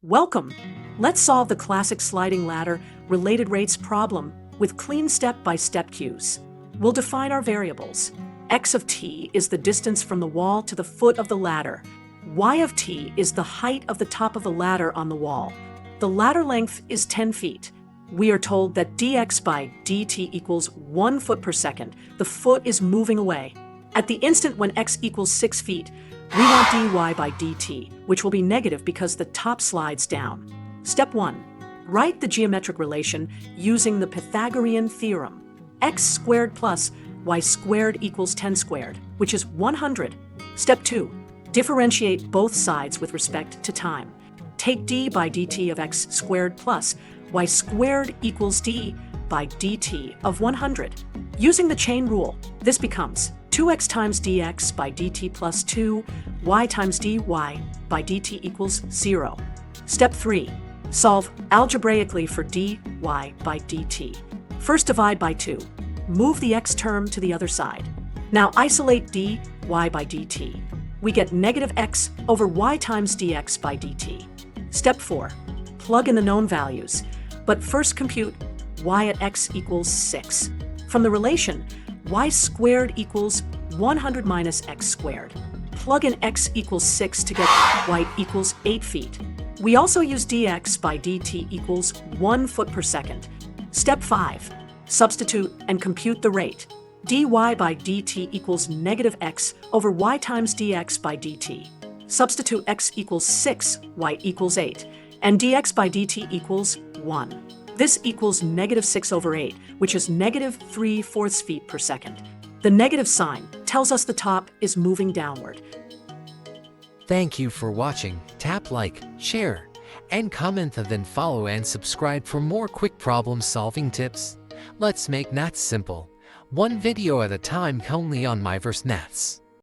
Welcome! Let's solve the classic sliding ladder related rates problem with clean step-by-step cues. We'll define our variables. X of t is the distance from the wall to the foot of the ladder. Y of t is the height of the top of the ladder on the wall. The ladder length is 10 feet. We are told that dx by dt equals 1 foot per second. The foot is moving away. At the instant when x equals 6 feet, we want dy by dt, which will be negative because the top slides down. Step 1. Write the geometric relation using the Pythagorean theorem. X squared plus y squared equals 10 squared, which is 100. Step 2. Differentiate both sides with respect to time. Take d by dt of x squared plus y squared equals d by dt of 100. Using the chain rule, this becomes 2x times dx by dt plus 2, y times dy by dt equals 0. Step 3. Solve algebraically for dy by dt. First divide by 2. Move the x term to the other side. Now isolate dy by dt. We get negative x over y times dx by dt. Step 4. Plug in the known values, but first compute y at x equals 6. From the relation, y squared equals 100 minus x squared. Plug in x equals 6 to get y equals 8 feet. We also use dx by dt equals 1 foot per second. Step 5. Substitute and compute the rate. dy by dt equals negative x over y times dx by dt. Substitute x equals 6, y equals 8, and dx by dt equals 1. This equals negative 6 over 8, which is negative 3/4 feet per second. The negative sign tells us the top is moving downward. Thank you for watching. Tap like, share, and comment, and then follow and subscribe for more quick problem-solving tips. Let's make maths simple. One video at a time only on MyVerseMaths.